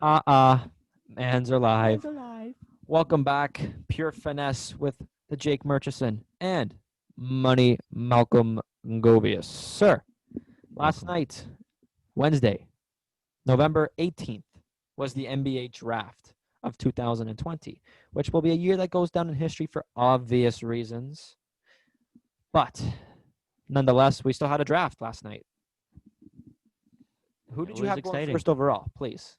Mans are live. Man's alive. Welcome back, Pure Finesse with the Jake Murchison and Money Malcolm Govius. Sir, last Welcome. night, Wednesday, November 18th, was the NBA draft of 2020, which will be a year that goes down in history for obvious reasons. But nonetheless, we still had a draft last night. Who It did you was have going exciting. first overall, please?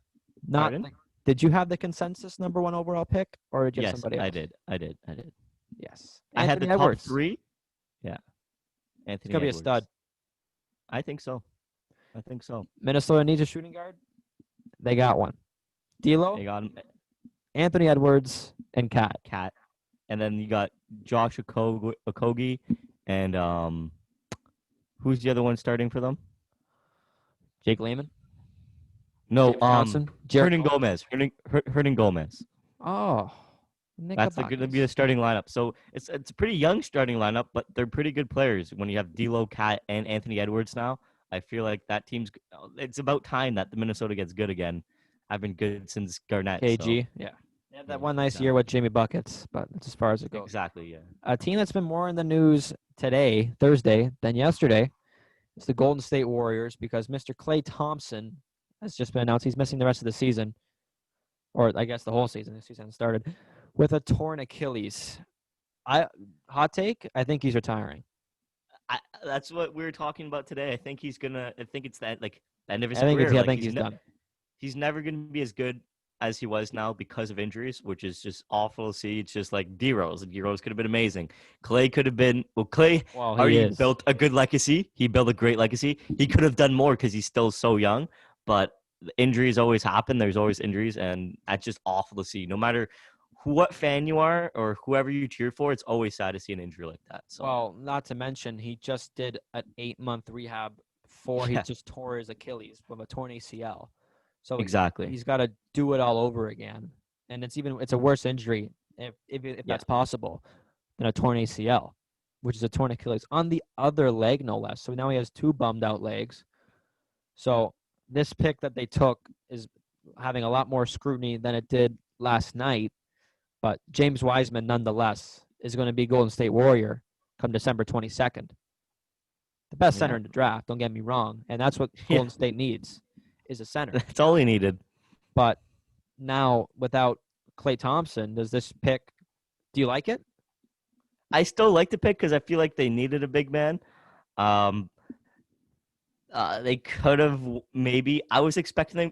Not Pardon? like, did you have the consensus number one overall pick, or did you have Yes, somebody I else? did. I did. I did. Yes. I had the Anthony top Edwards. three. Yeah. He's Anthony going to be a stud. Edwards. I think so. I think so. Minnesota needs a shooting guard. They got one. They D'Lo, got him, Anthony Edwards, and Cat. Cat. And then you got Josh Okogie and who's the other one starting for them? Jake Lehman. No, James Johnson. Jarrett Hernan Culver. Gomez. Hernan Gomez. Oh, Nick That's going to be the starting lineup. So it's a pretty young starting lineup, but they're pretty good players. When you have D'Lo, Cat, and Anthony Edwards now, I feel like that team's. It's about time that the Minnesota gets good again. I've been good since Garnett. So KG. Yeah. They had yeah, that one nice year exactly. with Jamie Buckets, but that's as far as it goes. Exactly. Yeah. A team that's been more in the news today, Thursday, than yesterday is the Golden State Warriors because Mr. Klay Thompson has just been announced he's missing the rest of the season, or I guess the whole season. The season started with a torn Achilles. Hot take. I think he's retiring. That's what we were talking about today. I think he's gonna. I think it's that like the end of his I think career. I Like think he's done. he's never gonna be as good as he was now because of injuries, which is just awful to see. It's just like D-Rose. D-Rose could have been amazing. Clay could have been. Well, Clay Well, he already is. built a good legacy. He built a great legacy. He could have done more because he's still so young. But injuries always happen. There's always injuries, and that's just awful to see. No matter what fan you are or whoever you cheer for, it's always sad to see an injury like that. So Well, not to mention he just did an 8-month rehab before he yeah, just tore his Achilles from a torn ACL. So exactly. he's got to do it all over again, and it's a worse injury if Yeah, that's possible than a torn ACL, which is a torn Achilles on the other leg, no less. So now he has two bummed out legs. So this pick that they took is having a lot more scrutiny than it did last night. But James Wiseman, nonetheless, is going to be Golden State Warrior come December 22nd. The best center yeah, in the draft, don't get me wrong. And that's what yeah. Golden State needs is a center. That's all he needed. But now without Klay Thompson, does this pick, do you like it? I still like the pick because I feel like they needed a big man. Um, they could have maybe. I was expecting them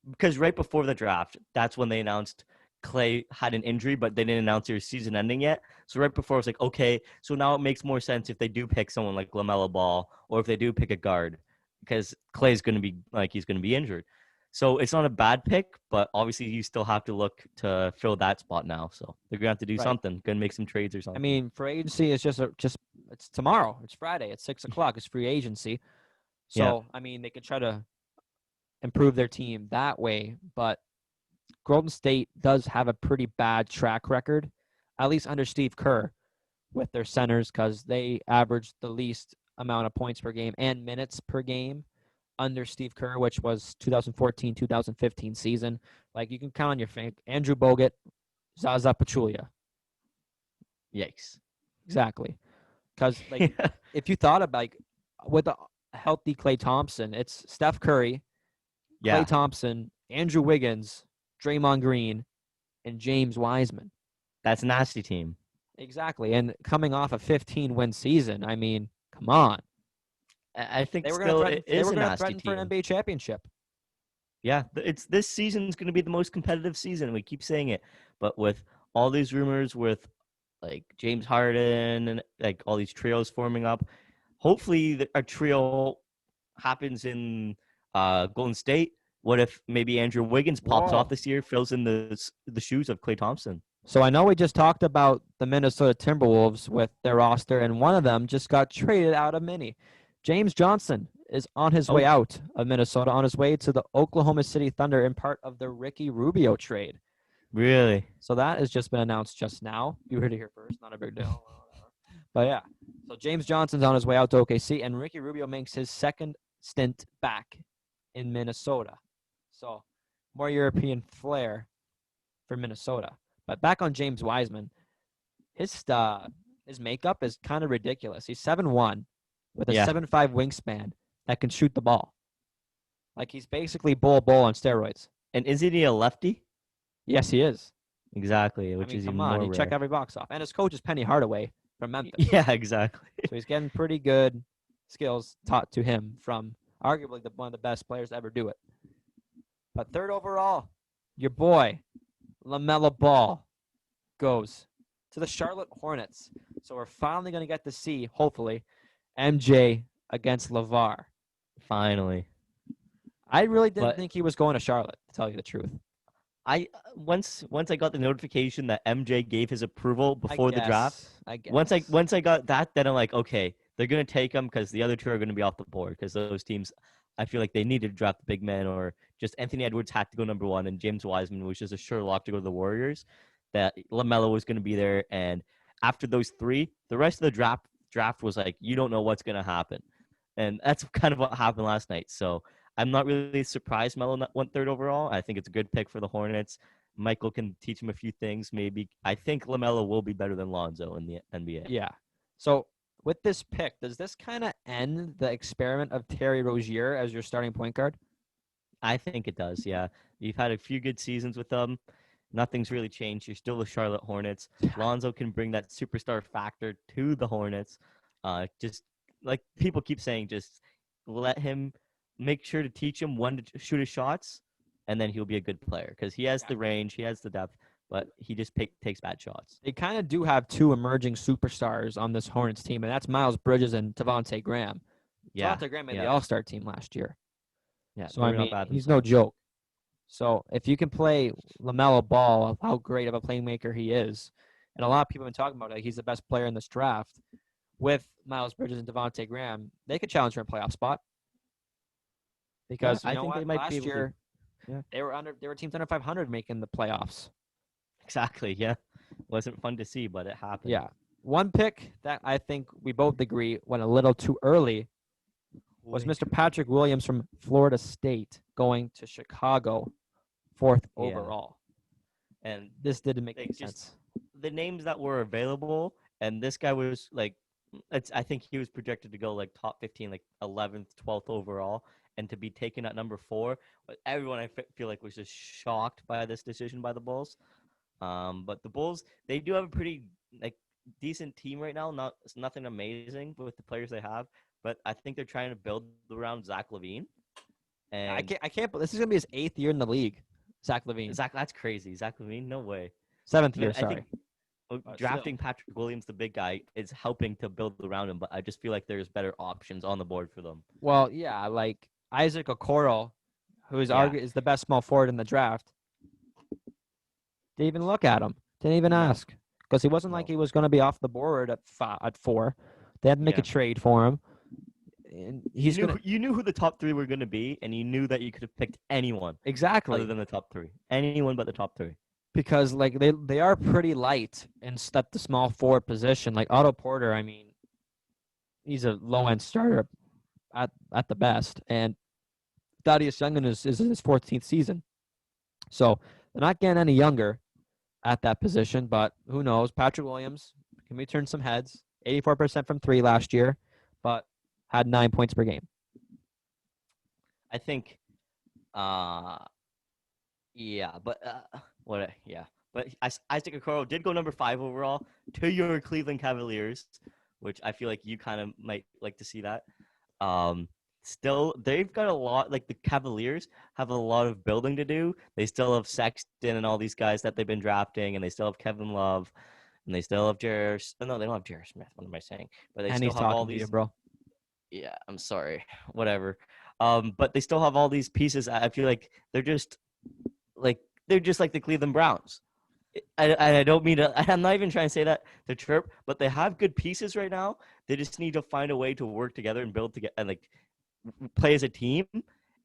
because right before the draft, that's when they announced Clay had an injury, but they didn't announce their season ending yet. So right before, I was like, okay, so now it makes more sense if they do pick someone like LaMelo Ball or if they do pick a guard because Clay's going to be like he's going to be injured. So it's not a bad pick, but obviously you still have to look to fill that spot now. So they're gonna have to do Right. something. Gonna make some trades or I something. mean, free agency is just it's tomorrow. It's Friday at 6:00. It's free agency. Yeah. So I mean, they could try to improve their team that way, but Golden State does have a pretty bad track record, at least under Steve Kerr, with their centers because they averaged the least amount of points per game and minutes per game under Steve Kerr, which was 2014, 2015 season. Like you can count on your finger. Andrew Bogut, Zaza Pachulia. Yikes. Exactly. Because like if you thought about like with a healthy Klay Thompson, it's Steph Curry, Yeah. Klay Thompson, Andrew Wiggins, Draymond Green, and James Wiseman. That's a nasty team. Exactly. And coming off a 15-win season, I mean, come on. I think They were going to still threaten. it They is were a going to nasty threaten for an team. NBA championship. Yeah, it's this season's going to be the most competitive season. We keep saying it, but with all these rumors with like James Harden and like all these trios forming up, hopefully a trio happens in Golden State. What if maybe Andrew Wiggins pops off Whoa. this year, fills in the shoes of Klay Thompson? So I know we just talked about the Minnesota Timberwolves with their roster, and one of them just got traded out of Mini. James Johnson is on his way Oh, out of Minnesota, on his way to the Oklahoma City Thunder in part of the Ricky Rubio trade. really? So that has just been announced just now. You heard it here first. Not a big deal. But yeah. So James Johnson's on his way out to OKC, and Ricky Rubio makes his second stint back in Minnesota. So more European flair for Minnesota. But back on James Wiseman, his makeup is kind of ridiculous. He's 7'1" with a Yeah. 7'5" wingspan that can shoot the ball. Like he's basically Bull on steroids. And isn't he a lefty? Yes, he is. Exactly, I which mean, is come even on, more he checked rare. every box off. And his coach is Penny Hardaway from Memphis. Yeah, exactly. So he's getting pretty good skills taught to him from arguably one of the best players to ever do it. But third overall, your boy, LaMelo Ball, goes to the Charlotte Hornets. So we're finally going to get to see, hopefully, MJ against LeVar. Finally. I really didn't But think he was going to Charlotte, to tell you the truth. I once I got the notification that MJ gave his approval before the draft. I guess. Once I got that, then I'm like, okay, they're gonna take him because the other two are gonna be off the board because those teams, I feel like they needed to draft the big man or just Anthony Edwards had to go number 1 and James Wiseman was just a sure lock to go to the Warriors. That LaMelo was gonna be there, and after those three, the rest of the draft was like you don't know what's gonna happen, and that's kind of what happened last night. So I'm not really surprised Melo went third overall. I think it's a good pick for the Hornets. Michael can teach him a few things. Maybe I think LaMelo will be better than Lonzo in the NBA. Yeah. So with this pick, does this kind of end the experiment of Terry Rozier as your starting point guard? I think it does. Yeah, you've had a few good seasons with them. Nothing's really changed. You're still the Charlotte Hornets. Lonzo can bring that superstar factor to the Hornets. Just like people keep saying, just let him make sure to teach him when to shoot his shots, and then he'll be a good player because he has the range, he has the depth, but he just takes bad shots. They kind of do have two emerging superstars on this Hornets team, and that's Miles Bridges and Devontae Graham. Yeah, Devontae Graham made the All-Star team last year. Yeah, so I mean, he's no joke. So if you can play LaMelo Ball, how great of a playmaker he is, and a lot of people have been talking about it, like he's the best player in this draft, with Miles Bridges and Devontae Graham, they could challenge for a playoff spot. Because I think they might last be able year, yeah. they were teams under 500 making the playoffs. Exactly, yeah. Wasn't fun to see, but it happened. Yeah. One pick that I think we both agree went a little too early was Mr. Patrick Williams from Florida State going to Chicago, 4th overall. And this didn't make any sense. The names that were available, and this guy was like, I think he was projected to go like top 15, like 11th, 12th overall, and to be taken at number 4. Everyone I feel like was just shocked by this decision by the Bulls. But the Bulls, they do have a pretty like decent team right now. Nothing amazing with the players they have, but I think they're trying to build around Zach LaVine. And I can't. This is gonna be his 8th year in the league. Zach LaVine. That's crazy. Zach LaVine, no way. 7th year. Sorry. Drafting Patrick Williams, the big guy, is helping to build around him, but I just feel like there's better options on the board for them. Well, yeah, like Isaac Okoro, who is is the best small forward in the draft. Didn't even look at him. Didn't even ask because he wasn't like he was going to be off the board at 4. They had to make a trade for him. And you knew who the top 3 were going to be, and you knew that you could have picked anyone exactly other than the top 3. Anyone but the top 3. Because like they are pretty light in the small forward position. Like Otto Porter, I mean, he's a low end starter at the best, and Thaddeus Young is in his 14th season, so they're not getting any younger at that position. But who knows? Patrick Williams can we turn some heads? 84% from 3 last year, but had 9 points per game. I think, But Isaac Okoro did go number 5 overall to your Cleveland Cavaliers, which I feel like you kind of might like to see that. Still, they've got a lot, like the Cavaliers have a lot of building to do. They still have Sexton and all these guys that they've been drafting, and they still have Kevin Love, and they still have no, they don't have J.R. Smith. What am I saying? But they still have all these. You, bro. Yeah, I'm sorry. Whatever. But they still have all these pieces. I feel like they're just like the Cleveland Browns. I don't mean to. I'm not even trying to say that to chirp, but they have good pieces right now. They just need to find a way to work together and build together and like play as a team.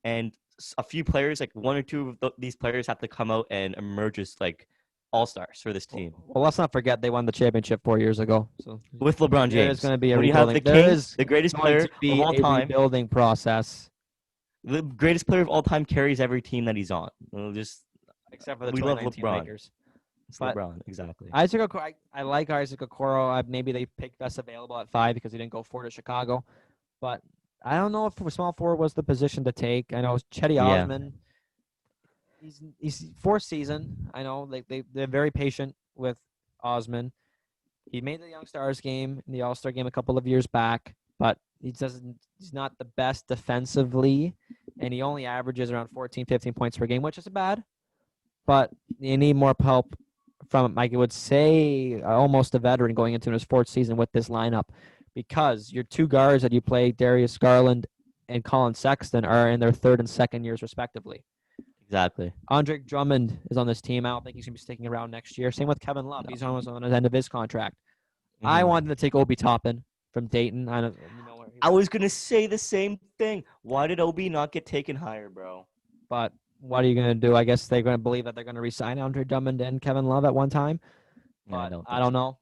And a few players, like 1 or 2 of these players, have to come out and emerge as like all-stars for this team. Well, let's not forget they won the championship 4 years ago. So with LeBron James, there's going to be a when you have the king, the greatest player of all time, rebuilding process. The greatest player of all time carries every team that he's on. Just except for the we love 2019 LeBron. Lakers. It's But LeBron, exactly. Isaac Okoro, I like Isaac Okoro. Maybe they picked best available at 5 because he didn't go 4 to Chicago. But I don't know if small forward was the position to take. I know Chetty Yeah, Osman. He's fourth season. I know they're very patient with Osman. He made the Young Stars game in the All Star game a couple of years back, but he's not the best defensively, and he only averages around 14, 15 points per game, which is bad. But you need more help from, I would say, almost a veteran going into his fourth season with this lineup, because your two guards that you play, Darius Garland and Colin Sexton, are in their third and second years respectively. exactly. Andre Drummond is on this team. I don't think he's going to be sticking around next year. Same with Kevin Love. No. He's almost on the end of his contract. I Mhm. wanted to take Obi Toppin from Dayton. I don't, you know where he I went. was gonna say the same thing. Why did Obi not get taken higher, bro? But what are you going to do? I guess they're going to believe that they're going to resign Andre Drummond and Kevin Love at one time. I But don't I think don't so. know.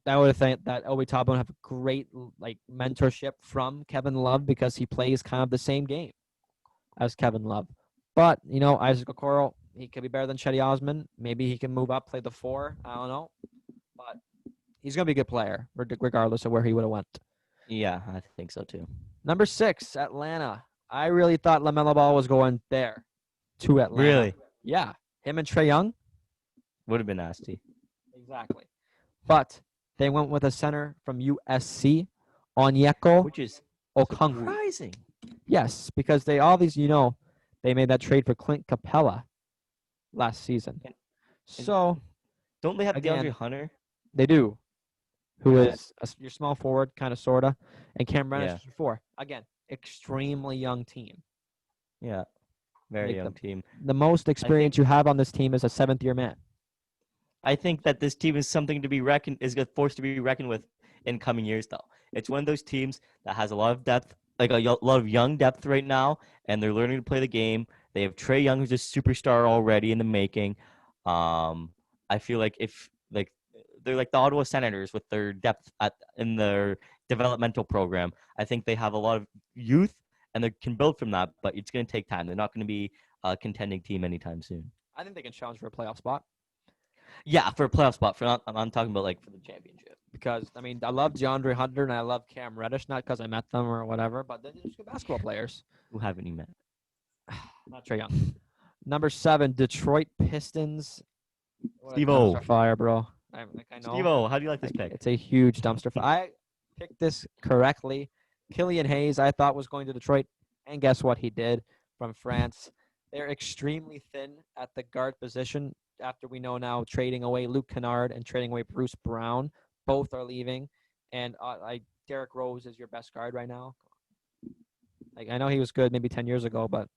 I would think that Obi Toppin would have a great like mentorship from Kevin Love because he plays kind of the same game as Kevin Love. But Isaac Okoro, he could be better than Chetty Osman. Maybe he can move up, play the 4. I don't know. But he's going to be a good player regardless of where he would have went. Yeah, I think so too. Number 6, Atlanta. I really thought LaMelo Ball was going there to Atlanta. Really, Yeah, him and Trae Young. would have been nasty. Exactly. But they went with a center from USC, Onyeko Which is Okongwu. surprising. Yes, because they they made that trade for Clint Capella last season. And So don't they have DeAndre again, Hunter? they do, who Yeah. is your small forward, kind of, sorta, and Cam Reddish Yeah. is your 4. Again, extremely young team. Yeah, very Like young team. the most I think experience you have on this team is a 7th-year man. I think that this team is something to be forced to be reckoned with in coming years. Though it's one of those teams that has a lot of depth, like lot of young depth right now, and they're learning to play the game. They have Trae Young, who's a superstar already in the making. I feel like if like they're like the Ottawa Senators with their depth in their developmental program. I think they have a lot of youth and they can build from that, but it's going to take time. They're not going to be a contending team anytime soon. I think they can challenge for a playoff spot Yeah, for a playoff spot. I'm talking about like for the championship. because I love DeAndre Hunter and I love Cam Reddish, not because I met them or whatever, but they're just good basketball players. Who haven't you met? Not Trae Young. Number 7, Detroit Pistons. What a Steve-O. dumpster fire, bro. I know. Steve-O, how do you like this pick? It's a huge dumpster fire. I picked this correctly. Killian Hayes, I thought, was going to Detroit, and guess what he did from France? They're extremely thin at the guard position after we know now trading away Luke Kennard and trading away Bruce Brown. Both are leaving, and Derrick Rose is your best guard right now. Like I know he was good maybe 10 years ago, but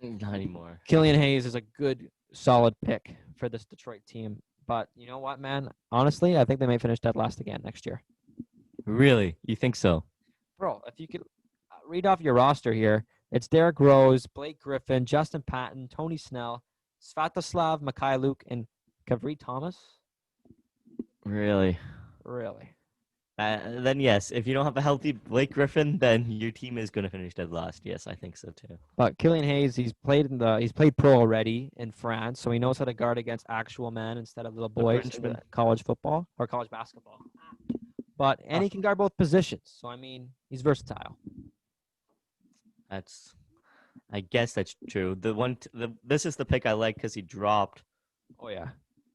Not anymore. Killian Hayes is a good, solid pick for this Detroit team. But you know what, man? Honestly, I think they may finish dead last again next year. Really? You think so? Bro, if you could read off your roster here, it's Derrick Rose, Blake Griffin, Justin Patton, Tony Snell, Svatoslav Mikhailuk, and Kavri Thomas. Really? Really? Then yes, if you don't have a healthy Blake Griffin, then your team is going to finish dead last. Yes, I think so too. But Killian Hayes, he's played pro already in France, so he knows how to guard against actual men instead of little boys in Frenchman. college football or college basketball. But and he can guard both positions, so he's versatile. I guess that's true. This is the pick I like because he dropped. Oh yeah,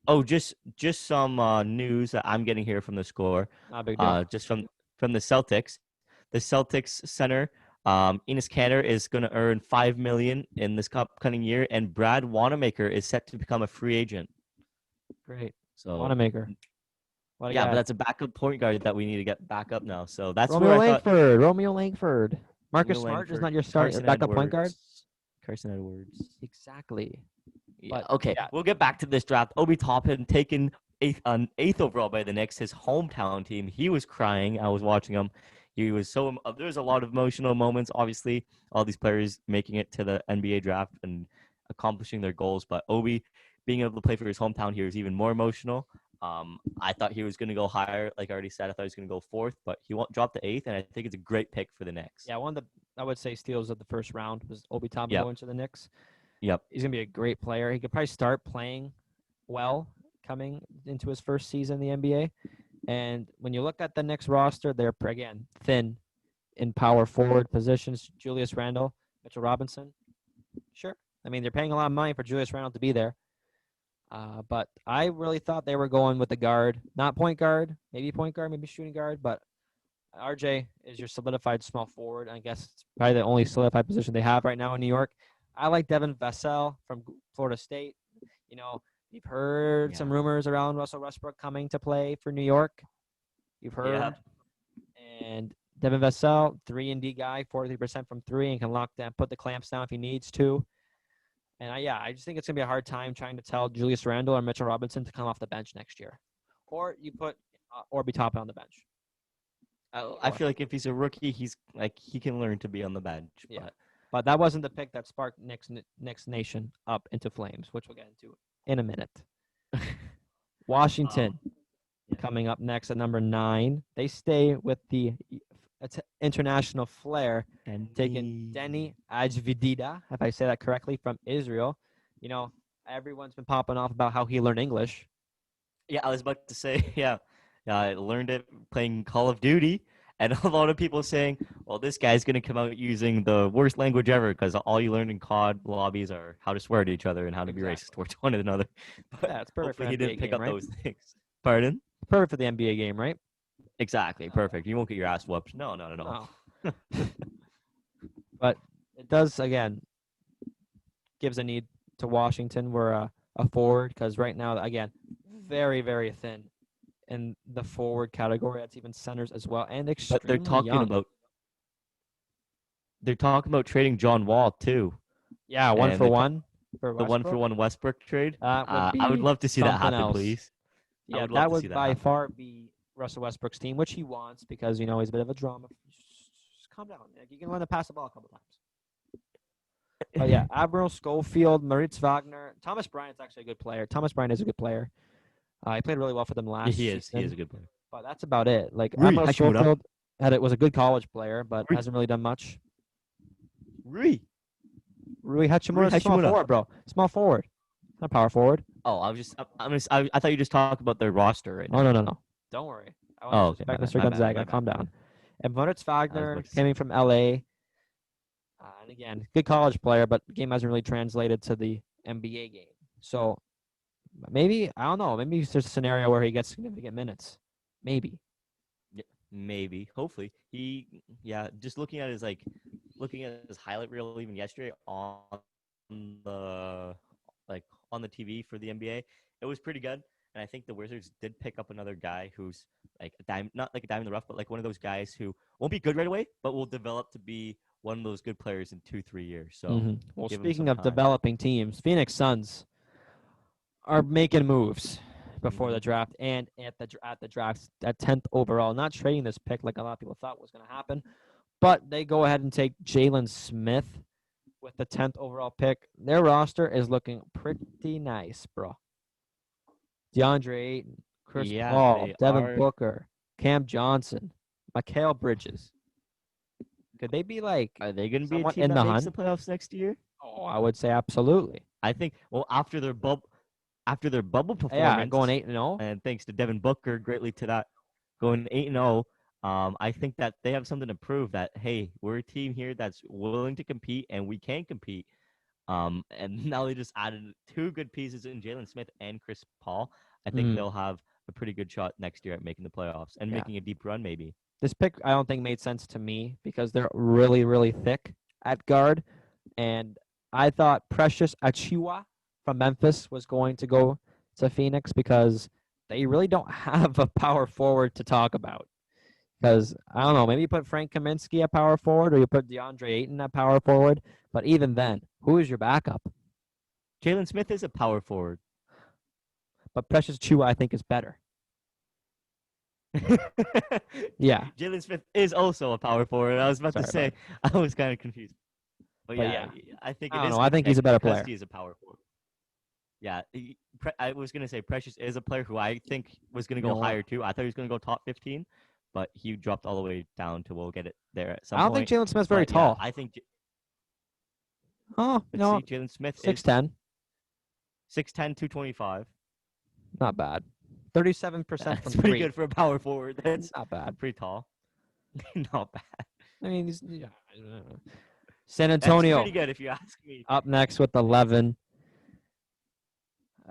Oh, just some news that I'm getting here from the score. not a big deal. Just from the Celtics. The Celtics center, Enes Kanter, is going to earn $5 million in this upcoming year, and Brad Wanamaker is set to become a free agent. Great, So Wanamaker. yeah, but that's a backup point guard that we need to get back up now. So that's Romeo where I thought Langford. Romeo Langford. Marcus Romeo Smart is Langford, not your starting Carson backup point Edwards. guard. Carson Edwards. Exactly. Yeah. But, Okay, yeah. we'll get back to this draft. Obi Toppin taken eighth overall by the Knicks, his hometown team. He was crying. I was watching him. He was there's a lot of emotional moments. Obviously, all these players making it to the NBA draft and accomplishing their goals. But Obi being able to play for his hometown here is even more emotional. I thought he was going to go higher. Like I already said, I thought he was going to go fourth, but he dropped to eighth, and I think it's a great pick for the Knicks. Yeah, one of the I would say steals of the first round was Obi Toppin Yep. going to the Knicks. Yep. He's gonna be a great player. He could probably start playing well coming into his first season in the NBA. And when you look at the Knicks roster, they're again thin in power forward positions. Julius Randle, Mitchell Robinson. Sure. I mean, they're paying a lot of money for Julius Randle to be there. But I really thought they were going with the guard, not point guard, maybe shooting guard. But RJ is your solidified small forward. I guess it's probably the only solidified position they have right now in New York. I like Devin Vassell from Florida State. You know, you've heard some Yeah. rumors around Russell Westbrook coming to play for New York. You've heard. Yep. And Devin Vassell, 3-and-D guy, 43% from three, and can lock down, put the clamps down if he needs to. And I just think it's gonna be a hard time trying to tell Julius Randle or Mitchell Robinson to come off the bench next year, or you put Orby Toppin on the bench. I feel like if he's a rookie, he's like he can learn to be on the bench. Yeah. But that wasn't the pick that sparked Knicks Nation up into flames, which we'll get into in a minute. Washington coming up next at number 9. They stay with the international flair, and taking Denny Ajvidida, if I say that correctly, from Israel. You know, everyone's been popping off about how he learned English. Yeah, I was about to say, yeah, I learned it playing Call of Duty, and a lot of people saying, well, this guy's going to come out using the worst language ever because all you learn in COD lobbies are how to swear to each other and how to be racist towards one another. But Yeah, it's perfect for hopefully he an didn't NBA pick game, up right? those things. Pardon? Perfect for the NBA game, right? Exactly, perfect. You won't get your ass whooped. No. No. But it does, again, gives a need to Washington. We're a forward because right now, again, very, very thin in the forward category. That's even centers as well, and extremely But young. they're talking about trading John Wall too. Yeah, one And for one for the Westbrook. 1-for-1 Westbrook trade. That would be I would love to see that something happen, else. please. I Yeah, would love that to see would that by happen. far be Russell Westbrook's team, which he wants because he's a bit of a drama. Just calm down. Like, you can learn to pass the ball a couple times. But yeah, Admiral Schofield, Moritz Wagner, Thomas Bryant's actually a good player. Thomas Bryant is a good player. He played really well for them last He is. season. He is a good player. But that's about it. Like Rui Admiral Hachimura. Schofield was a good college player, but hasn't really done much. Rui Hachimura is a small Hachimura. forward, bro. Small forward. Not power forward. Oh, I thought you just talked about their roster right now. Oh, no. Don't worry. I want to respect Mr. Gonzaga. Calm down. And Moritz Wagner coming from LA. And again, good college player, but the game hasn't really translated to the NBA game. So maybe, I don't know, maybe there's a scenario where he gets significant minutes. Maybe. Yeah, maybe. Hopefully. Just looking at his highlight reel even yesterday on the TV for the NBA, it was pretty good. And I think the Wizards did pick up another guy who's like a dime, not like a dime in the rough, but like one of those guys who won't be good right away, but will develop to be one of those good players in 2-3 years. So, Well, give him speaking some of time. developing teams, Phoenix Suns are making moves before the draft and at the draft at 10th overall. Not trading this pick like a lot of people thought was going to happen, but they go ahead and take Jalen Smith with the 10th overall pick. Their roster is looking pretty nice, bro. DeAndre Ayton, Chris Paul, Devin Booker, Cam Johnson, Mikal Bridges. Could they be like? Are they going to be a somewhat team in that the makes hunt? the playoffs next year? Oh, I would say absolutely. I think. Well, after their bubble performance, Yeah, going 8-0, and thanks to Devin Booker greatly to that, going 8-0. I think that they have something to prove that hey, we're a team here that's willing to compete and we can compete. And now they just added 2 good pieces in Jalen Smith and Chris Paul. I think they'll have a pretty good shot next year at making the playoffs and making a deep run maybe. This pick I don't think made sense to me because they're really, really thick at guard. And I thought Precious Achiuwa from Memphis was going to go to Phoenix because they really don't have a power forward to talk about. Because, I don't know, maybe you put Frank Kaminsky at power forward or you put DeAndre Ayton at power forward. But even then, who is your backup? Jalen Smith is a power forward. But Precious Achiuwa, I think, is better. Yeah. Jalen Smith is also a power forward. I was about to say, I was kind of confused. But yeah, I think it is. I think he's a better player. He is a power forward. Yeah, I was going to say Precious is a player who I think was going to go higher too. I thought he was going to go top 15. but he dropped all the way down to we'll get it there at I some don't think point. Jalen Smith's very But yeah, tall. I think. Oh, Let's no, see, Jalen Smith is 6'10". 6'10", 225. Not bad. 37% That's from pretty three. good for a power forward. That's Not bad. pretty tall. Not bad. I mean, yeah, I don't know. San That's Antonio pretty good if you ask me. up next with 11.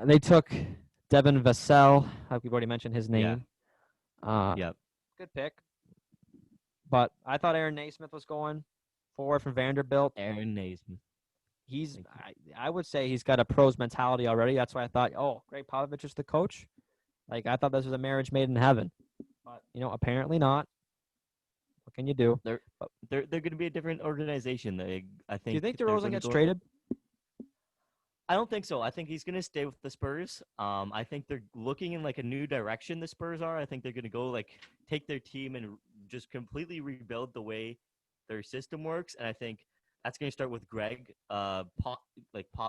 They took Devin Vassell. We've already mentioned his Yeah. name. Uh, Yep. Good pick. But I thought Aaron Naismith was going forward from Vanderbilt. Aaron Naismith. He's, Thank I would say he's got a pros mentality already. That's why I thought, oh, Greg Popovich is the coach. Like, I thought this was a marriage made in heaven. But, apparently not. What can you do? They're going to be a different organization. I think. Do you think they're DeRozan gonna gets go. traded? I don't think so. I think he's going to stay with the Spurs. I think they're looking in like a new direction. The Spurs are. I think they're going to go like take their team and just completely rebuild the way their system works. And I think that's going to start with Greg, Pop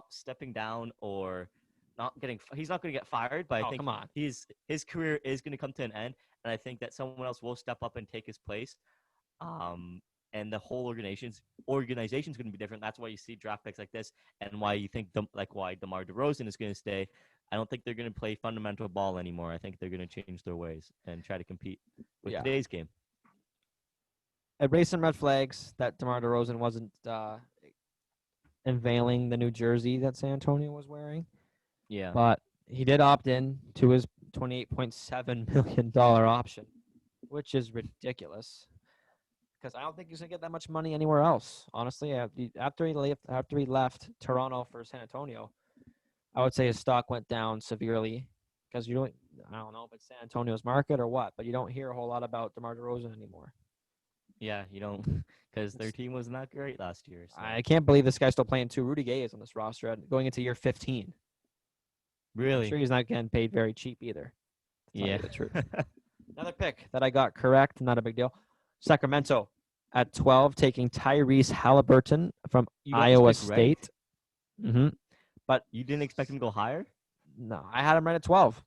stepping down or not getting. He's not going to get fired, but I think come on. his career is going to come to an end. And I think that someone else will step up and take his place. And the whole organization's going to be different. That's why you see draft picks like this, and why you think why DeMar DeRozan is going to stay. I don't think they're going to play fundamental ball anymore. I think they're going to change their ways and try to compete with today's game. It raised some red flags that DeMar DeRozan wasn't unveiling the new jersey that San Antonio was wearing. Yeah, but he did opt in to his $28.7 million option, which is ridiculous. Because I don't think he's gonna get that much money anywhere else. Honestly, after he left Toronto for San Antonio, I would say his stock went down severely. Because I don't know if it's San Antonio's market or what, but you don't hear a whole lot about DeMar DeRozan anymore. Yeah, you don't, because their team was not great last year. So. I can't believe this guy's still playing too. Rudy Gay is on this roster going into year 15. Really? I'm sure he's not getting paid very cheap either. Yeah. The truth. Another pick that I got correct, not a big deal. Sacramento at 12, taking Tyrese Halliburton from Iowa State. Right? Mm-hmm. But you didn't expect him to go higher? No, I had him right at 12.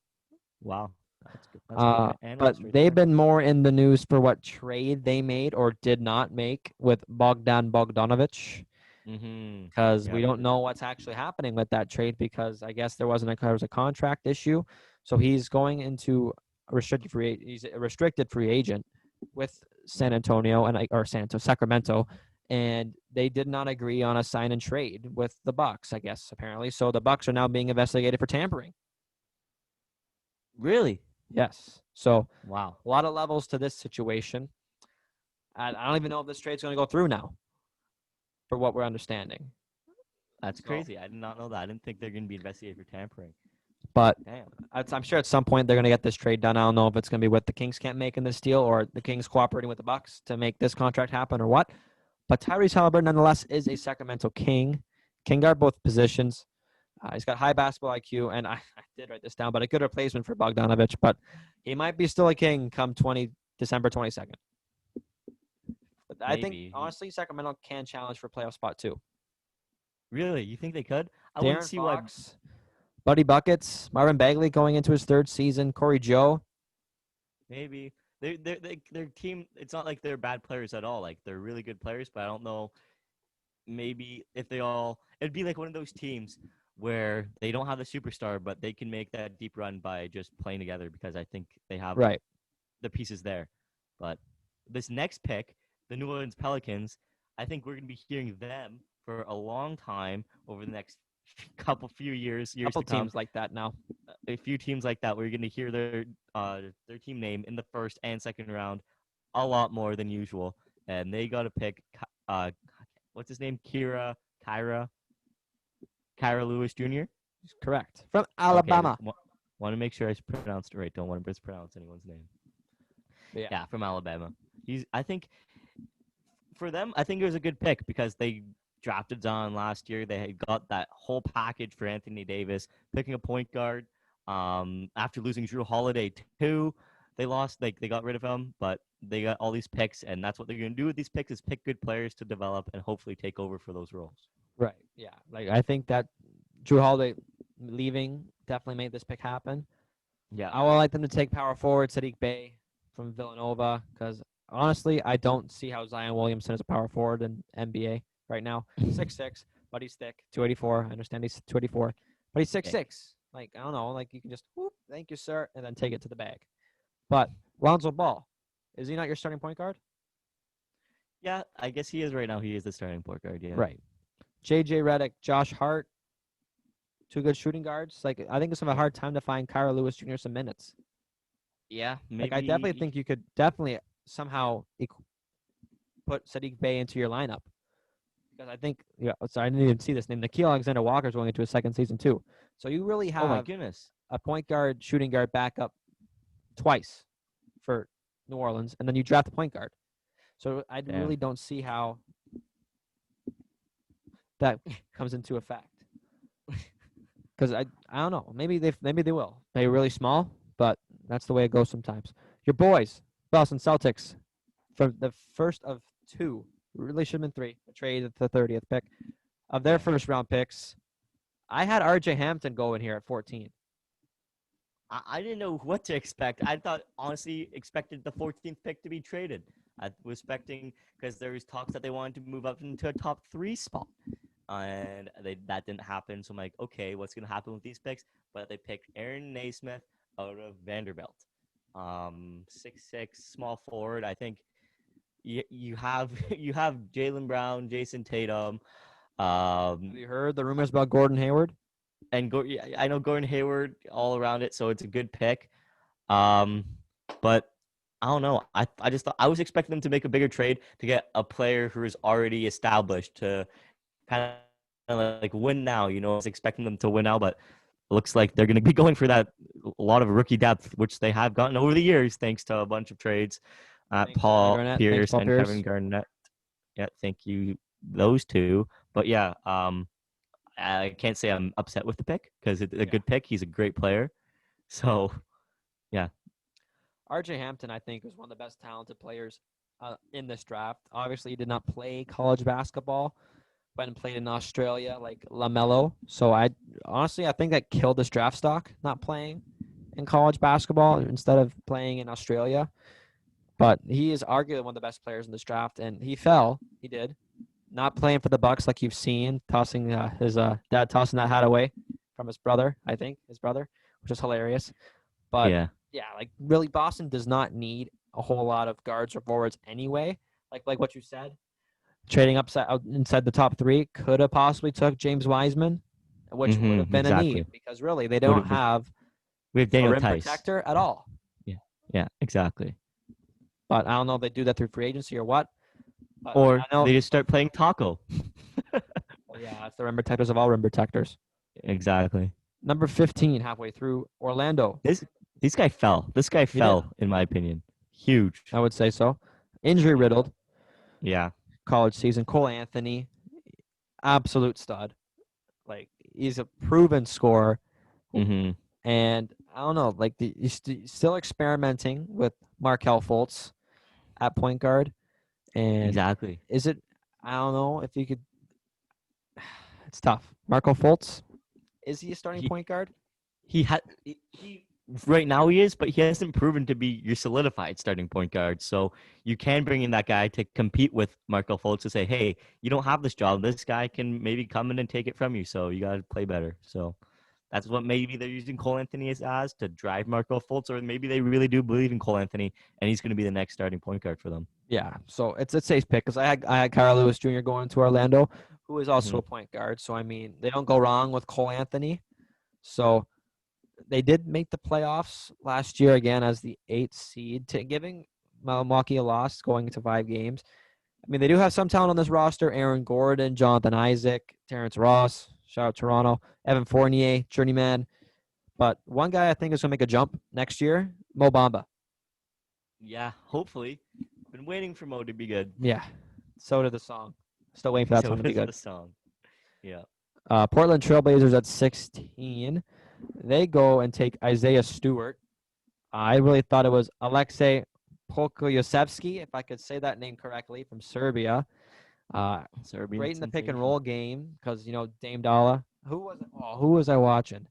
Wow. That's good. That's but right they've there. been more in the news for what trade they made or did not make with Bogdan Bogdanovic. Because we don't know what's actually happening with that trade because I guess there was a contract issue. So he's going into he's a restricted free agent with San Antonio Sacramento, and they did not agree on a sign and trade with the Bucks, I guess, apparently. So the Bucks are now being investigated for tampering. Really? Yes. So wow, a lot of levels to this situation. I don't even know if this trade's going to go through now, for what we're understanding. That's crazy. I did not know that. I didn't think they're going to be investigated for tampering. But damn, I'm sure at some point they're going to get this trade done. I don't know if it's going to be with the Kings can't making this deal or the Kings cooperating with the Bucks to make this contract happen or what. But Tyrese Halliburton, nonetheless, is a Sacramento King. Can guard both positions. He's got high basketball IQ, and I did write this down, but a good replacement for Bogdanovic. But he might be still a King come December 22nd. But I think, honestly, Sacramento can challenge for playoff spot too. Really? You think they could? I wouldn't see Fox, why. Buddy Buckets, Marvin Bagley going into his third season, Corey Joe. Maybe. Their team, it's not like they're bad players at all. Like, they're really good players, but I don't know. Maybe if it'd be like one of those teams where they don't have the superstar, but they can make that deep run by just playing together because I think they have the pieces there. But this next pick, the New Orleans Pelicans, I think we're going to be hearing them for a long time over the next few years to come. Teams like that now. A few teams like that, we're going to hear their team name in the first and second round a lot more than usual. And they got to pick, what's his name? Kyra Lewis Jr.? Correct. From Alabama. Okay, want to make sure I pronounced it right. Don't want to mispronounce anyone's name. Yeah, from Alabama. I think for them, I think it was a good pick because they drafted Zion last year. They had got that whole package for Anthony Davis, picking a point guard. After losing Drew Holiday too, they got rid of him, but they got all these picks, and that's what they're going to do with these picks is pick good players to develop and hopefully take over for those roles. Right. Yeah. Like I think that Drew Holiday leaving definitely made this pick happen. Yeah. I would like them to take power forward Sadiq Bey from Villanova because honestly, I don't see how Zion Williamson is a power forward in NBA right now. 6'6", but he's thick. 284. I understand he's 284, but he's 6'6". Like I don't know. Like you can just whoop, thank you, sir, and then take it to the bag. But Lonzo Ball, is he not your starting point guard? Yeah, I guess he is right now. He is the starting point guard. Yeah. Right. JJ Redick, Josh Hart, two good shooting guards. Like I think it's gonna have a Yeah. hard time to find Kyra Lewis Jr. some minutes. Yeah. Like I definitely Maybe. think you could definitely somehow put Sadiq Bey into your lineup because I think sorry I didn't even see this name. Nikhil Alexander Walker is going into his second season too. So you really Oh my have goodness. a point guard, shooting guard backup twice for New Orleans, and then you draft a point guard. So I Damn. really don't see how that comes into effect. Because I don't know. Maybe they will. They're really small, but that's the way it goes sometimes. Your boys, Boston Celtics, for the first of two, really should have been three. A trade at the 30th pick of their Yeah. first round picks. I had R.J. Hampton go in here at 14. I didn't know what to expect. I thought, honestly, expected the 14th pick to be traded. I was expecting because there was talks that they wanted to move up into a top 3 spot, and that didn't happen. So I'm like, okay, what's gonna happen with these picks? But they picked Aaron Naismith out of Vanderbilt, 6'6", small forward. I think you have you have Jaylen Brown, Jason Tatum, Have um, you heard the rumors about Gordon Hayward? and I know Gordon Hayward all around it, so it's a good pick. Um, but I don't know. I just thought I was expecting them to make a bigger trade to get a player who is already established to kind of like win now. I was expecting them to win now, but it looks like they're going to be going for that a lot of rookie depth, which they have gotten over the years thanks to a bunch of trades. Thanks, Paul Garnett. Thanks, Pierce Paul and Pierce. Kevin Garnett. Yeah, thank you, those two. But yeah, I can't say I'm upset with the pick because it's a Yeah. good pick. He's a great player. So yeah. R.J. Hampton, I think, was one of the best talented players in this draft. Obviously, he did not play college basketball, went and played in Australia like LaMelo. So I think that killed his draft stock, not playing in college basketball instead of playing in Australia. But he is arguably one of the best players in this draft, and he fell. He did not playing for the Bucks like you've seen, tossing his dad tossing that hat away from his brother. I think his brother, which is hilarious. But Yeah. yeah, like really, Boston does not need a whole lot of guards or forwards anyway. Like what you said, trading up inside the top 3 could have possibly took James Wiseman, which would have been a Exactly. need because really they Would don't have been. have We have a Daniel rim Tice. protector at all. Yeah. Yeah. Exactly. But I don't know if they do that through free agency or what. But I Or know. they just start playing taco. Well, yeah, it's the rim protectors of all rim protectors. Exactly. Number 15, halfway through, Orlando. This guy fell. This guy He did. fell, in my opinion. Huge. I would say so. Injury riddled Yeah. college season. Cole Anthony, absolute stud. Like he's a proven scorer, Mm-hmm. and I don't know. Like he's still experimenting with Markel Fultz at point guard, and Exactly. is it? I don't know if you could. It's tough. Markel Fultz, is he a starting He point guard? he had he right now he is, but he hasn't proven to be your solidified starting point guard. So you can bring in that guy to compete with Marco Fultz to say, hey, you don't have this job. This guy can maybe come in and take it from you. So you got to play better. So that's what maybe they're using Cole Anthony as to drive Marco Fultz, or maybe they really do believe in Cole Anthony and he's going to be the next starting point guard for them. Yeah, so it's a safe pick because I had Kyle Lewis Jr. going to Orlando, who is also Mm-hmm. a point guard. So I mean, they don't go wrong with Cole Anthony. So they did make the playoffs last year again as the 8th seed, giving Milwaukee a loss going into 5 games. I mean, they do have some talent on this roster: Aaron Gordon, Jonathan Isaac, Terrence Ross. Shout out Toronto, Evan Fournier, journeyman. But one guy I think is going to make a jump next year: Mo Bamba. Yeah, hopefully. Been waiting for Mo to be good. Yeah, so did the song. Still waiting for that So song to be is good. the song. Yeah. Portland Trailblazers at 16. They go and take Isaiah Stewart. I really thought it was Alexei Pokoyosevsky, if I could say that name correctly, from Serbia. Serbian Great in the pick and sensation. roll game because Dame Dalla. Who was I watching?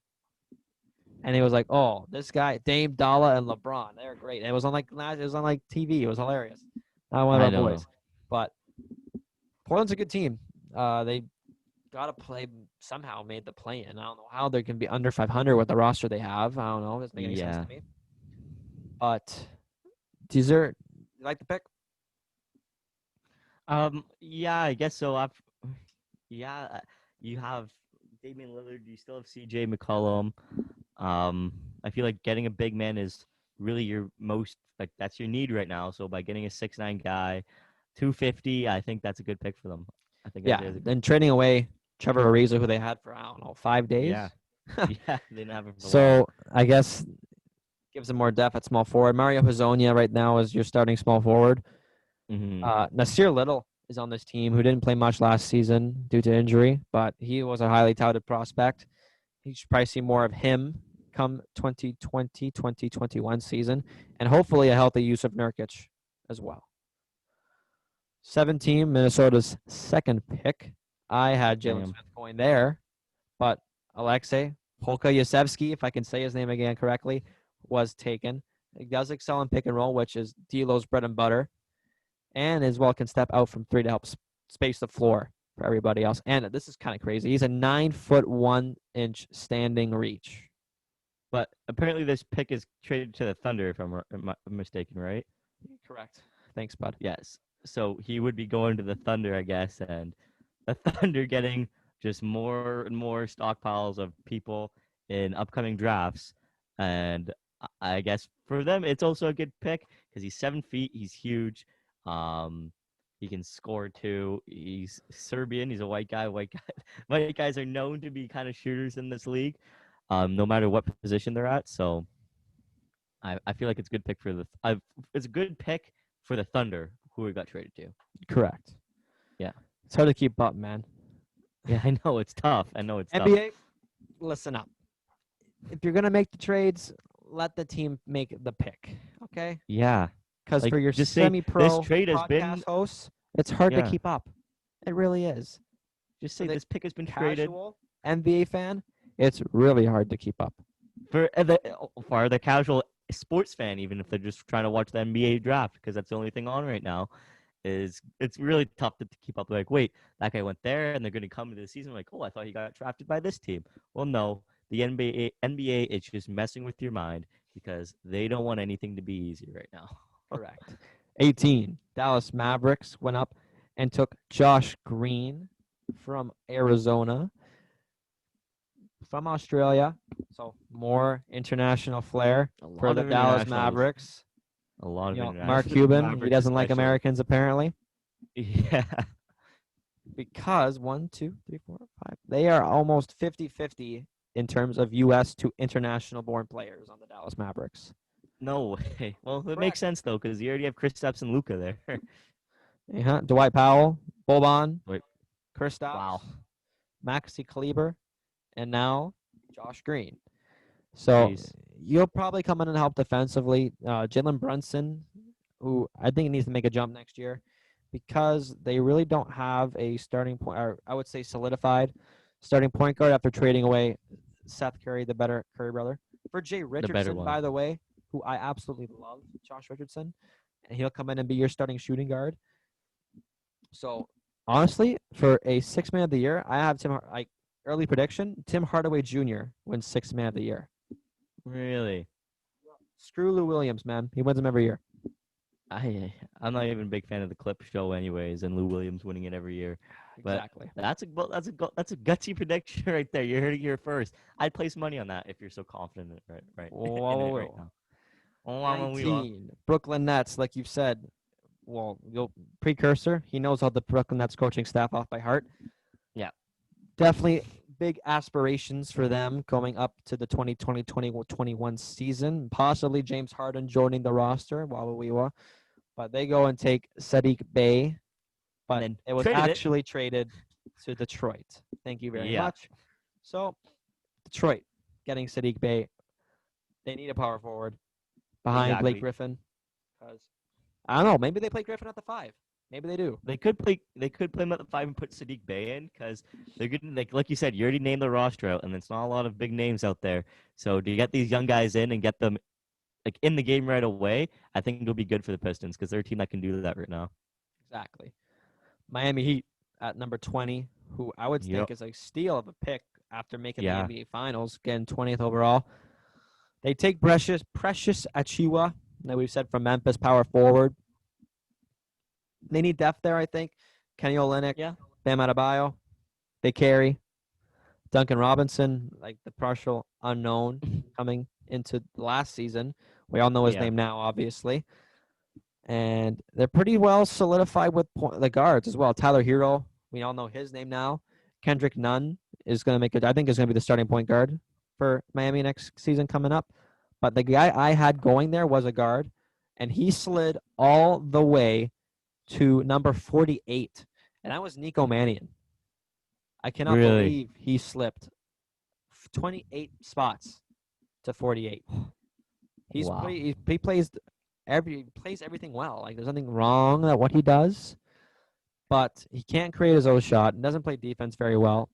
and it was like, oh, this guy, Dame, Dalla, and LeBron, they're great. And it was on like TV. It was hilarious. Not one of I our don't boys, know. but Portland's a good team. They got to play somehow. Made the play in. I don't know how they can be under 500 with the roster they have. I don't know. It doesn't make any sense Yeah. to me. But dessert, you like the pick? Yeah, I guess so. Yeah, you have Damian Lillard. You still have CJ McCollum. Um, I feel like getting a big man is really your most like that's your need right now. So by getting a 6'9" guy, 250, I think that's a good pick for them. I think Yeah. Isaiah's a Then trading away Trevor Ariza, who they had for I don't know 5 days. yeah, yeah. They didn't have it for long. So I guess gives them more depth at small forward. Mario Hazonia right now is your starting small forward. Hmm. Nasir Little is on this team, who didn't play much last season due to injury, but he was a highly touted prospect. You should probably see more of him come 2020, 2021 season, and hopefully a healthy use of Nurkic as well. 17, Minnesota's second pick. I had Jalen Damn. Smith going there, but Alexei Polka-Yasevsky, if I can say his name again correctly, was taken. He does excel in pick and roll, which is D'Lo's bread and butter, and as well can step out from three to help space the floor for everybody else. And this is kind of crazy. He's a 9'1" standing reach. But apparently this pick is traded to the Thunder, if I'm mistaken, right? Correct. Thanks, bud. Yes. So he would be going to the Thunder, I guess, and the Thunder getting just more and more stockpiles of people in upcoming drafts. And I guess for them, it's also a good pick because he's 7 feet, he's huge. Um, he can score too. He's Serbian. He's a white guy. White guy. White guys are known to be kind of shooters in this league, no matter what position they're at. So I feel like it's a good pick for it's a good pick for the Thunder, who we got traded to. Correct. Yeah. It's hard to keep up, man. Yeah, I know it's tough. I know it's tough. NBA, listen up. If you're gonna make the trades, let the team make the pick. Okay? Yeah. Because Like for your just say this semi-pro trade has been podcast hosts, it's hard to yeah. keep up. It really is. Just For say the this pick has been traded casual NBA fan, it's really hard to keep up. for the casual sports fan, even if they're just trying to watch the NBA draft, because that's the only thing on right now. It's really tough to keep up. Like, wait, that guy went there, and they're going to come into the season like, oh, I thought he got drafted by this team. Well, no, the NBA, it's just messing with your mind because they don't want anything to be easy right now. Correct. 18. Dallas Mavericks went up and took Josh Green from Arizona, from Australia. So more international flair A for lot the of Dallas internationals. Mavericks. A lot of Mark international Cuban, he Mavericks, doesn't like especially. Americans apparently. Yeah. Because 1, 2, 3, 4, 5. They are almost 50-50 in terms of U.S. to international born players on the Dallas Mavericks. No way. Well, it Correct. makes sense though, because you already have Kristaps and Luca there. Dwight Powell, Boban, Wait, Kristaps, wow. Maxi Kleber, and now Josh Green. So Jeez. you'll probably come in and help defensively. Jalen Brunson, who I think needs to make a jump next year because they really don't have a starting point, or I would say solidified starting point guard after trading away Seth Curry, the better Curry brother. For Jay The better Richardson, one. by the way, who I absolutely love, Josh Richardson, and he'll come in and be your starting shooting guard. So honestly, for a 6-man of the year, I have early prediction, Tim Hardaway Jr. wins 6-man of the year. Really? Screw Lou Williams, man. He wins them every year. I'm not even a big fan of the clip show, anyways, and Lou Williams winning it every year. But Exactly. that's a gutsy prediction right there. You heard it here first. I'd place money on that if you're so confident in it, right in it right now. 19. Brooklyn Nets, like you've said. Well, precursor. He knows all the Brooklyn Nets coaching staff off by heart. Yeah. Definitely big aspirations for them going up to the 2020-2021 season. Possibly James Harden joining the roster. But they go and take Sadiq Bey. But then it was actually traded to Detroit. Thank you very much. So Detroit getting Sadiq Bey. They need a power forward behind Blake Griffin. Because I don't know, maybe they play Griffin at the 5. Maybe they do. They could play. They could play him at the 5 and put Sadiq Bey in because they're getting like you said. You already named the roster out, and it's not a lot of big names out there. So to get these young guys in and get them like in the game right away, I think it'll be good for the Pistons because they're a team that can do that right now. Exactly. Miami Heat at number 20, who I would Yep. think is a steal of a pick after making the Yeah. NBA Finals, getting 20th overall. They take Precious Achiuwa, that we've said from Memphis, power forward. They need depth there, I think. Kenny Olynyk, Yeah. Bam Adebayo, they carry. Duncan Robinson, like the partial unknown coming into last season. We all know his Yeah. name now, obviously. And they're pretty well solidified with the guards as well. Tyler Hero, we all know his name now. Kendrick Nunn is going to make it. I think is going to be the starting point guard for Miami next season coming up. But the guy I had going there was a guard, and he slid all the way to number 48, and that was Nico Mannion. I cannot Really. believe he slipped 28 spots to 48. Wow. He plays everything well. Like there's nothing wrong at what he does, but he can't create his own shot and doesn't play defense very well.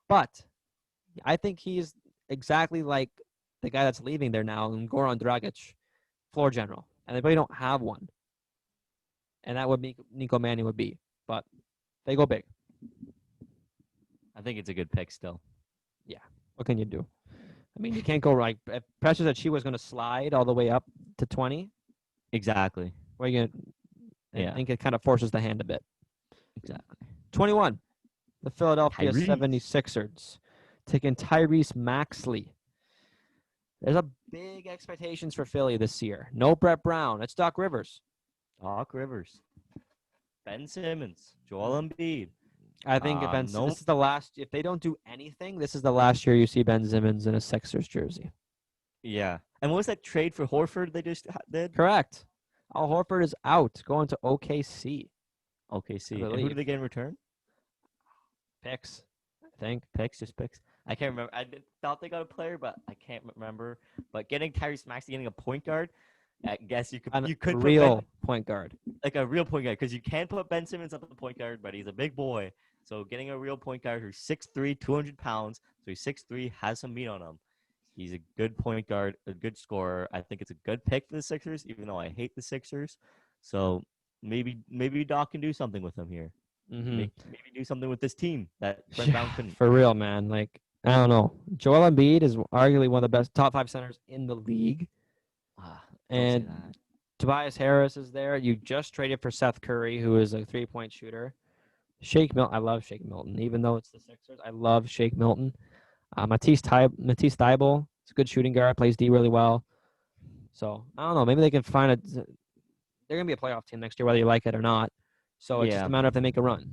But I think he's exactly like the guy that's leaving there now, Goran Dragic, floor general, and they really don't have one. And that would be Nico Mannion would be, but they go big. I think it's a good pick still. Yeah, what can you do? I mean, you can't go right. If Precious that she was going to slide all the way up to 20, Exactly. where you I think it kind of forces the hand a bit. Exactly. 21, the Philadelphia Tyrese. 76ers taking Tyrese Maxey. There's a big expectations for Philly this year. No Brett Brown. It's Doc Rivers. Doc Rivers. Ben Simmons. Joel Embiid. I think No. this is the last. If they don't do anything, this is the last year you see Ben Simmons in a Sixers jersey. Yeah. And what was that trade for Horford they just did? Correct. Al Horford is out, going to OKC. OKC. I And who believe. did they get in return? Picks, I think. Picks, just picks. I can't remember. Thought they got a player, but I can't remember. But getting Tyrese Maxey, getting a point guard, I guess you could put real point guard, like a real point guard, because you can put Ben Simmons at the point guard, but he's a big boy. So getting a real point guard who's 6'3", 200 pounds, so he's 6'3", has some meat on him. He's a good point guard, a good scorer. I think it's a good pick for the Sixers, even though I hate the Sixers. So maybe Doc can do something with him here. Mm-hmm. Maybe do something with this team that Brett Brown couldn't. For real, man. Like, I don't know. Joel Embiid is arguably one of the best top 5 centers in the league. And Tobias Harris is there. You just traded for Seth Curry, who is a 3-point shooter. Shake Milton. I love Shake Milton. Even though it's the Sixers, I love Shake Milton. Matisse Thybulle is a good shooting guard. Plays D really well. So, I don't know. Maybe they can find a... They're going to be a playoff team next year, whether you like it or not. So, it's just a matter if they make a run.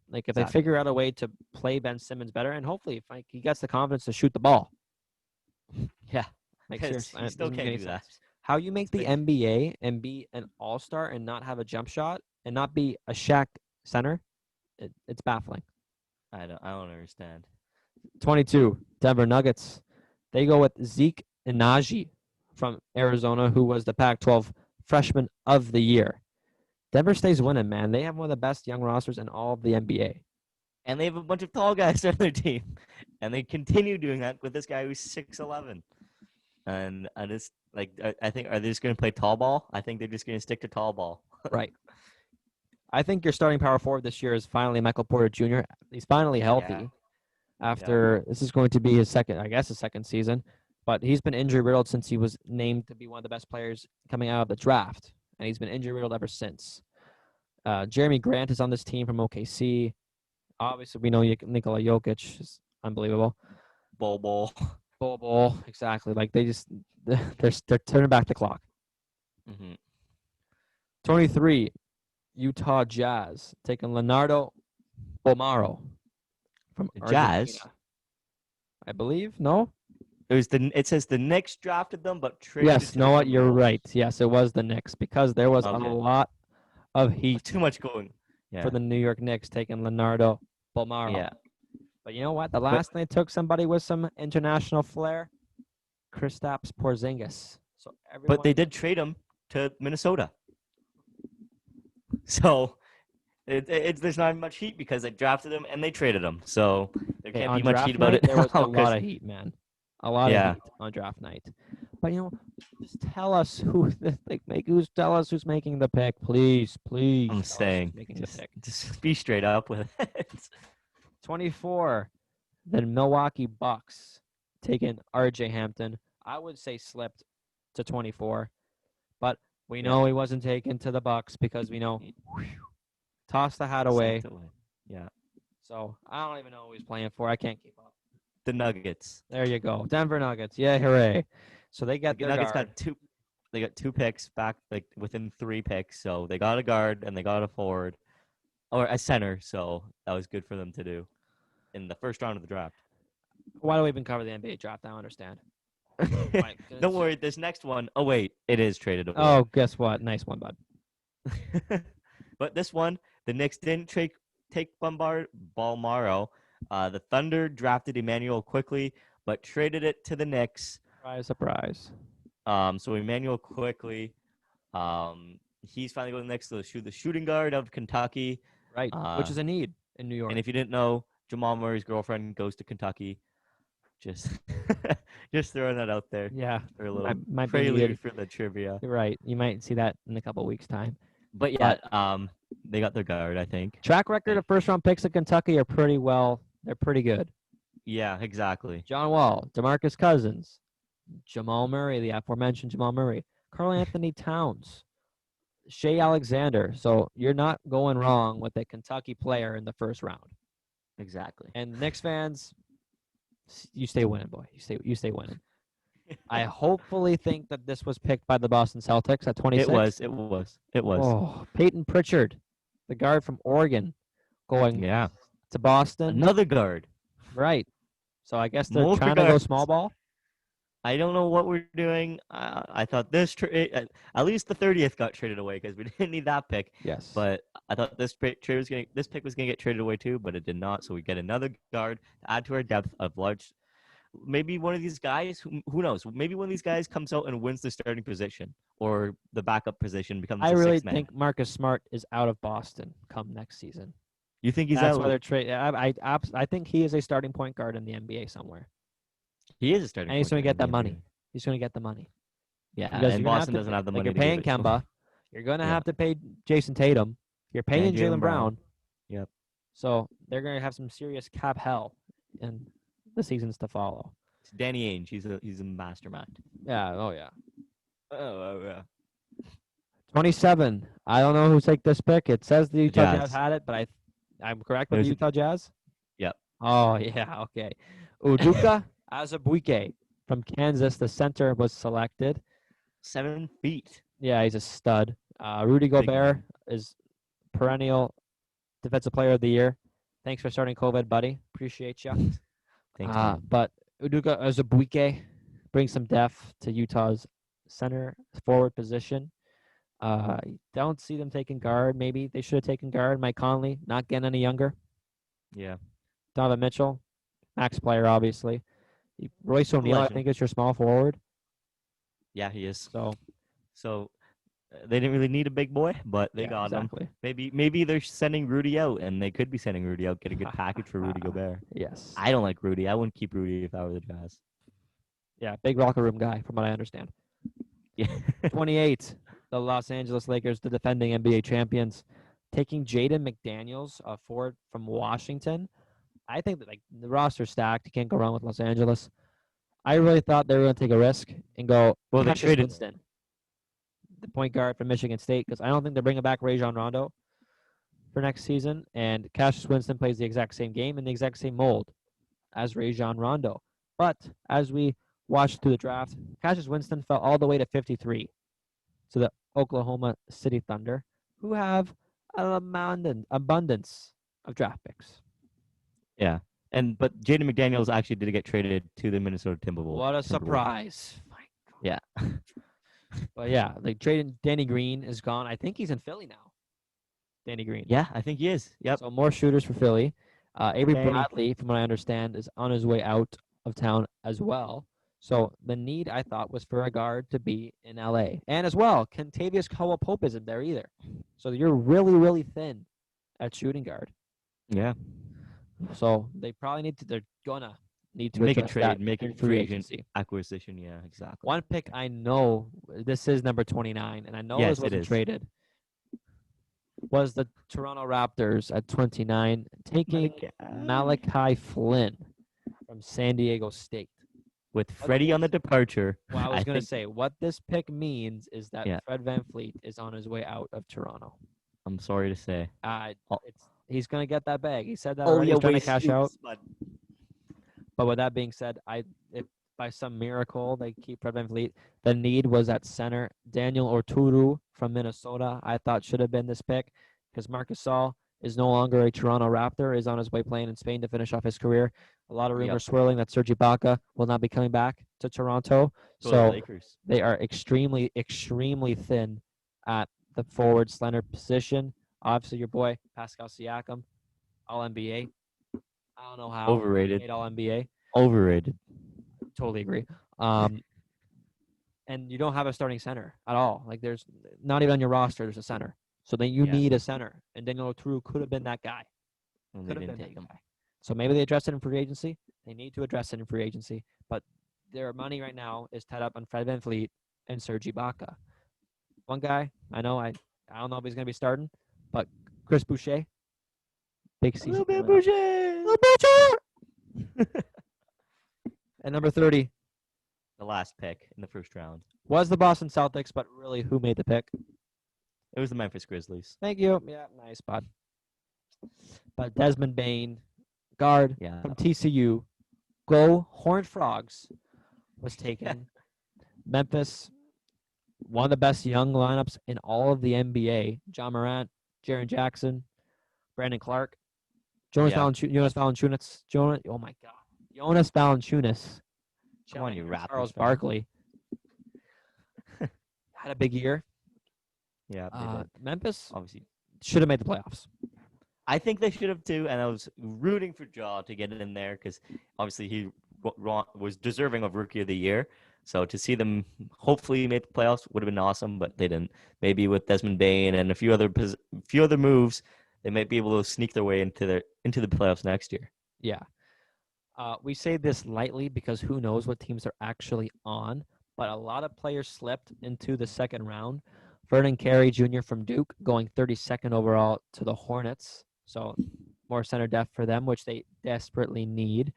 Like, if they figure out a way to play Ben Simmons better, and hopefully if he gets the confidence to shoot the ball. Yeah. Like, seriously. You still can't do that. How you make the NBA and be an all-star and not have a jump shot and not be a Shaq center, it's baffling. I don't understand. 22, Denver Nuggets. They go with Zeke Inaji from Arizona, who was the Pac-12 Freshman of the Year. Denver stays winning, man. They have one of the best young rosters in all of the NBA. And they have a bunch of tall guys on their team. And they continue doing that with this guy who's 6'11". And I just, I think, are they just going to play tall ball? I think they're just going to stick to tall ball. Right. I think your starting power forward this year is finally Michael Porter Jr. He's finally healthy after this is going to be his second season. But he's been injury riddled since he was named to be one of the best players coming out of the draft. And he's been injury riddled ever since. Jeremy Grant is on this team from OKC. Obviously, we know Nikola Jokic is unbelievable. Bol, exactly. Like they're turning back the clock. Mm-hmm. 23, Utah Jazz taking Leonardo Bolmaro from Jazz. Argentina. I believe no. It says the Knicks drafted them, but traded. Yes, know what? You're right. Yes, it was the Knicks because there was a lot of heat. Too much going for the New York Knicks taking Leonardo Bolmaro. Yeah. But you know what? The last thing they took somebody with some international flair, Kristaps Porzingis. So but they did trade him to Minnesota. So There's not much heat because they drafted him and they traded him, so there Okay, can't be on much heat draft about night, it there was a now. lot Because of heat, man. A lot of yeah, heat on draft night. But just tell us who tell us who's making the pick, please, I'm please tell us who's saying making the just pick. just be straight up with it. 24, the Milwaukee Bucks taking R.J. Hampton. I would say slipped to 24, but we Yeah, know he wasn't taken to the Bucks because we know toss the hat away. sent away. Yeah, So I don't even know who he's playing for. I can't keep up. the Nuggets. There you go, Denver Nuggets. Yeah, hooray! So they The get their Nuggets guard. got two. They got 2 picks back, like within 3 picks. So they got a guard and they got a forward or a center. So that was good for them to do in the first round of the draft. Why do we even cover the NBA draft? I don't understand. Don't worry, this next one. Oh wait, it is traded away. Oh, guess what? Nice one, bud. But this one, the Knicks didn't take Balmaro. The Thunder drafted Emmanuel quickly, but traded it to the Knicks. Surprise, surprise. So Emmanuel quickly, he's finally going next to the shooting guard of Kentucky. Right, which is a need in New York. And if you didn't know, Jamal Murray's girlfriend goes to Kentucky. Just, just throwing that out there Yeah, for a little might be prelude needed. for the trivia. You're right. You might see that in a couple weeks' time. But yeah, they got their guard, I think. Track record of first round picks in Kentucky are pretty well. They're pretty good. Yeah, exactly. John Wall, DeMarcus Cousins, Jamal Murray, the aforementioned Jamal Murray, Karl Anthony Towns, Shea Alexander. So you're not going wrong with a Kentucky player in the first round. Exactly. And Knicks fans, you stay winning, boy. You stay winning. I hopefully think that this was picked by the Boston Celtics at 26. It was. Oh, Peyton Pritchard, the guard from Oregon, going Yeah. to Boston. Another guard. Right. So I guess they're More trying to go guards. small ball. I don't know what we're doing. I thought this at least the 30th got traded away because we didn't need that pick. Yes. But I thought this pick was gonna get traded away too, but it did not. So we get another guard to add to our depth of large. Maybe one of these guys, who knows? Maybe one of these guys comes out and wins the starting position or the backup position, becomes I the really sixth man. think Marcus Smart is out of Boston come next season. You think he's That's out? why they're trade. I think he is a starting point guard in the NBA somewhere. He is a starting. And he's going point to get guard that in the money. NBA. He's going to get the money. Yeah, Because and Boston doesn't have the money. You're to paying give it, so- Kemba. You're going to Yeah. have to pay Jason Tatum. You're paying And Jaylen Jaylen Brown. Yep. So they're going to have some serious cap hell in the seasons to follow. It's Danny Ainge. He's a mastermind. Yeah. Oh, yeah. Oh yeah. 27. I don't know who take this pick. It says the Utah Jazz Jazz. had it, but I'm correct with the There's- Utah Jazz? Yep. Oh, yeah. Okay. Uduka Azubuike from Kansas, the center, was selected. 7 feet. Yeah, he's a stud. Rudy Big Gobert man. is perennial defensive player of the year. Thanks for starting COVID, buddy. Appreciate you. Thanks, man. But Uduka Azubuike brings some depth to Utah's center forward position. Don't see them taking guard. Maybe they should have taken guard. Mike Conley, not getting any younger. Yeah. Donovan Mitchell, max player, obviously. Royce O'Neal, I Legend. think, is your small forward. Yeah, he is. So So they didn't really need a big boy, but they yeah, got him. exactly. Maybe they're sending Rudy out, and they could be sending Rudy out, get a good package for Rudy Gobert. Yes. I don't like Rudy. I wouldn't keep Rudy if I were the Jazz. Yeah, big locker room guy, from what I understand. Yeah. 28, the Los Angeles Lakers, the defending NBA champions, taking Jaden McDaniels, a forward from Washington. I think that the roster's stacked. You can't go wrong with Los Angeles. I really thought they were going to take a risk and go Well, they Cassius traded- Winston, the point guard from Michigan State, because I don't think they're bringing back Rajon Rondo for next season. And Cassius Winston plays the exact same game in the exact same mold as Rajon Rondo. But as we watched through the draft, Cassius Winston fell all the way to 53 to the Oklahoma City Thunder, who have an abundance of draft picks. Yeah. But Jaden McDaniels actually did get traded to the Minnesota Timberwolves. What a surprise. My God. Yeah. But yeah, they traded Danny Green is gone. I think he's in Philly now. Danny Green. Yeah, I think he is. Yep. So more shooters for Philly. Avery Danny. Bradley, from what I understand, is on his way out of town as well. So the need, I thought, was for a guard to be in LA. And as well, Kentavious Caldwell-Pope isn't there either. So you're really, really thin at shooting guard. Yeah. So they probably need to. They're gonna need to Make a address that trade, make in a free free agent agency. acquisition. Yeah, exactly. One pick I know this is number 29, and I know this Yes, it wasn't is. traded. Was the Toronto Raptors at 29 taking Malachi Flynn from San Diego State? With What Freddie on the this- departure, Well, I was I gonna think. say what this pick means is that Yeah, Fred VanVleet is on his way out of Toronto. I'm sorry to say. Oh, He's gonna get that bag. He said that oh already. yeah, He's trying to waste cash out. but But with that being said, if by some miracle they keep Fred VanVleet, the need was at center. Daniel Orturu from Minnesota, I thought should have been this pick because Marcus Gasol is no longer a Toronto Raptor, is on his way playing in Spain to finish off his career. A lot of Yep. rumors swirling that Serge Ibaka will not be coming back to Toronto. Go to the So Lakers. they are extremely, extremely thin at the forward slender position. Obviously, your boy Pascal Siakam, All NBA. I don't know how. Overrated. Made All NBA. Overrated. Totally agree. And you don't have a starting center at all. Like there's not even on your roster. There's a center. So then you Yeah. need a center. And Daniel Oturu could have been that guy. And they Could have didn't been take that him. guy. So maybe they address it in free agency. They need to address it in free agency. But their money right now is tied up on Fred VanVleet and Serge Ibaka. One guy, I don't know if he's gonna be starting, but Chris Boucher. Big season. Little bit coming up. Boucher. Little Boucher! At number 30 The last pick in the first round. was the Boston Celtics, but really who made the pick? It was the Memphis Grizzlies. Thank you. Yeah, nice, bud. But Desmond Bain, guard Yeah. from TCU, go Horned Frogs, was taken. Memphis, one of the best young lineups in all of the NBA. John Morant, Jaren Jackson, Brandon Clark, Jonas Yeah. Valanciunas. Oh my God, Jonas Valanciunas. Come on, you Raptors Charles fan. Barkley had a big year. Yeah, they did. Memphis Obviously. should have made the playoffs. I think they should have too, and I was rooting for Jaw to get it in there because obviously he was deserving of Rookie of the Year. So to see them hopefully make the playoffs would have been awesome, but they didn't. Maybe with Desmond Bain and a few other moves, they might be able to sneak their way into the playoffs next year. Yeah. We say this lightly because who knows what teams are actually on, but a lot of players slipped into the second round. Vernon Carey Jr. from Duke going 32nd overall to the Hornets. So more center depth for them, which they desperately need.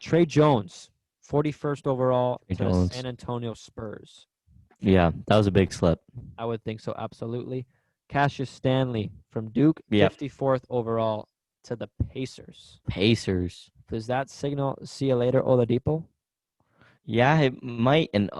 Trey Jones, 41st overall to the San Antonio Spurs. Yeah, that was a big slip. I would think so, absolutely. Cassius Stanley from Duke, 54th overall to the Pacers. Pacers. Does that signal see you later, Oladipo? Yeah, it might. And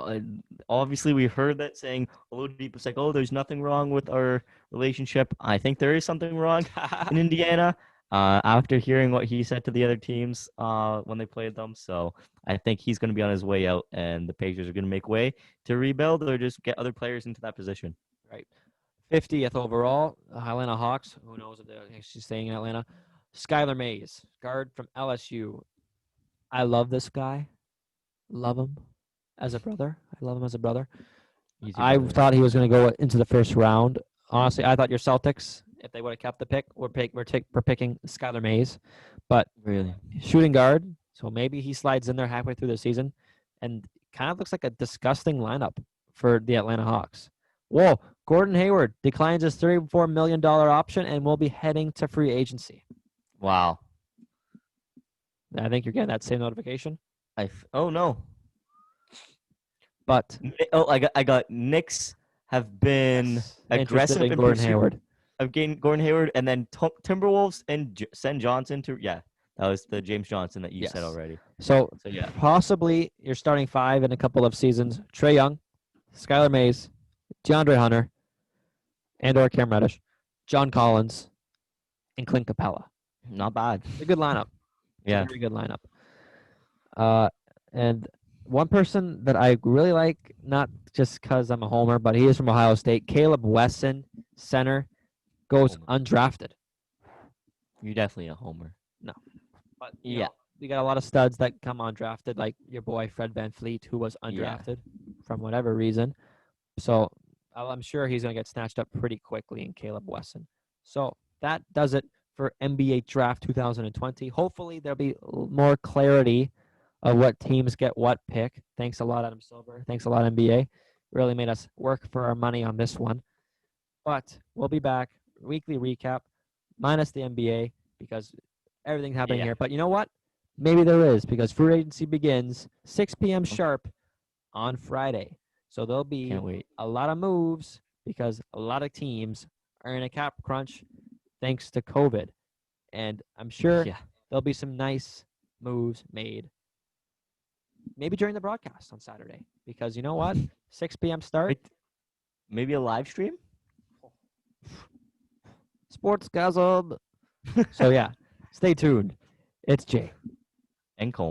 obviously we heard that saying Oladipo's like, oh, there's nothing wrong with our relationship. I think there is something wrong in Indiana after hearing what he said to the other teams when they played them. So I think he's going to be on his way out, and the Pacers are going to make way to rebuild or just get other players into that position. Right. 50th overall, Atlanta Hawks. Who knows if they're actually staying in Atlanta. Skylar Mays, guard from LSU. I love this guy. Love him as a brother. I love him as a brother. I thought he was going to go into the first round. Honestly, I thought your Celtics, if they would have kept the pick, we're picking Skylar Mays. But really, shooting guard, so maybe he slides in there halfway through the season, and kind of looks like a disgusting lineup for the Atlanta Hawks. Whoa, Gordon Hayward declines his $34 million option and will be heading to free agency. Wow. I think you're getting that same notification. Oh no. But I got Knicks have been aggressive in Gordon Hayward. I've gained Gordon Hayward, and then Timberwolves and send Johnson to that was the James Johnson that you said already. So yeah, possibly you're starting five in a couple of seasons. Trae Young, Skylar Mays, DeAndre Hunter, and/or Cam Reddish, John Collins, and Clint Capella. Not bad. It's a good lineup. Yeah, very good lineup. And one person that I really like, not just because I'm a homer, but he is from Ohio State, Caleb Wesson, center, goes undrafted. You're definitely a homer. No. But yeah, we got a lot of studs that come undrafted, like your boy Fred VanVleet, who was undrafted from whatever reason. So I'm sure he's going to get snatched up pretty quickly in Caleb Wesson. So that does it for NBA Draft 2020. Hopefully, there'll be more clarity of what teams get what pick. Thanks a lot, Adam Silver. Thanks a lot, NBA. Really made us work for our money on this one. But we'll be back. Weekly recap, minus the NBA, because everything's happening Yeah. here. But you know what? Maybe there is, because free agency begins 6 p.m. sharp on Friday. So there'll be Can't wait. a lot of moves because a lot of teams are in a cap crunch thanks to COVID. And I'm sure Yeah. there'll be some nice moves made maybe during the broadcast on Saturday. Because you know what? 6 p.m. start. Wait, maybe a live stream? Sports gasm. So yeah, stay tuned. It's Jay. And Cole.